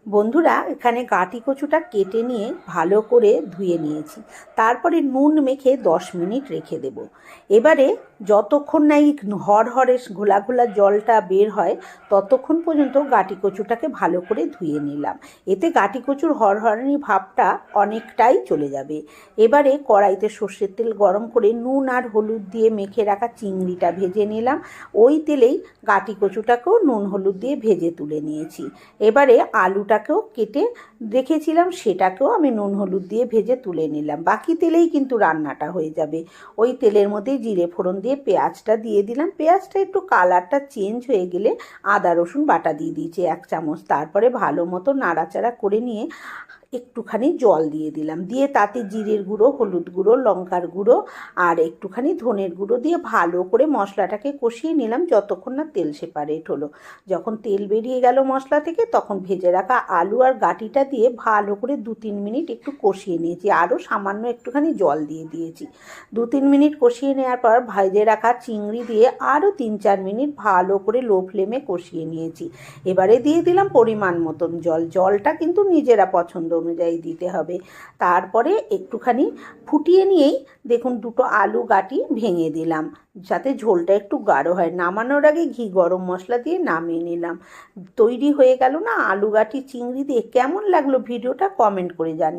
বন্ধুরা, এখানে গাঁটি কচুটা কেটে নিয়ে ভালো করে ধুয়ে নিয়েছি। তারপরে নুন মেখে 10 মিনিট রেখে দেব। এবারে যতক্ষণ না এই হরহরে ঘোলা ঘোলা জলটা বের হয় ততক্ষণ পর্যন্ত গাঁটি কচুটাকে ভালো করে ধুয়ে নিলাম। এতে গাঁটি কচুর হরহরানি ভাবটা অনেকটাই চলে যাবে। এবারে কড়াইতে সর্ষের তেল গরম করে নুন আর হলুদ দিয়ে মেখে রাখা চিংড়িটা ভেজে নিলাম। ওই তেলেই গাঁটি কচুটাকেও নুন হলুদ দিয়ে ভেজে তুলে নিয়েছি। এবারে আলুটাকেও কেটে রেখেছিলাম, সেটাকেও আমি নুন হলুদ দিয়ে ভেজে তুলে নিলাম। বাকি তেলেই কিন্তু রান্নাটা হয়ে যাবে। ওই তেলের মধ্যে জিরে ফোড়ন দিয়ে পেঁয়াজটা দিয়ে দিলাম। পেঁয়াজটা একটু কালারটা চেঞ্জ হয়ে গেলে আদা রসুন বাটা দিয়ে দিয়েছি 1 চামচ। তারপরে ভালো মতো নাড়াচাড়া করে নিয়ে একটুখানি জল দিয়ে দিলাম। দিয়ে তাতে জিরের গুঁড়ো, হলুদ গুঁড়ো, লঙ্কার গুঁড়ো আর একটুখানি ধনের গুঁড়ো দিয়ে ভালো করে মশলাটাকে কষিয়ে নিলাম যতক্ষণ না তেল সেপারেট হলো। যখন তেল বেরিয়ে গেল মশলা থেকে তখন ভেজে রাখা আলু আর গাঁটিটা দিয়ে ভালো করে 2-3 মিনিট একটু কষিয়ে নিয়েছি। আরও সামান্য একটুখানি জল দিয়ে দিয়েছি। 2-3 মিনিট কষিয়ে নেওয়ার পর ভেজে রাখা চিংড়ি দিয়ে আরও 3-4 মিনিট ভালো করে লো ফ্লেমে কষিয়ে নিয়েছি। এবারে দিয়ে দিলাম পরিমাণ মতন জল। জলটা কিন্তু নিজেরা পছন্দ অনুযায়ী দিতে হবে। তারপরে একটুখানি ফুটিয়ে নিয়েই দেখুন 2টো আলু গাঁটি ভেঙে দিলাম যাতে ঝোলটা একটু গাঢ় হয়। নামানোর আগে ঘি গরম মশলা দিয়ে নামিয়ে নিলাম। তৈরি হয়ে গেল না আলু গাঁটি চিংড়ি দিয়ে। কেমন লাগলো ভিডিওটা কমেন্ট করে জানিয়ে।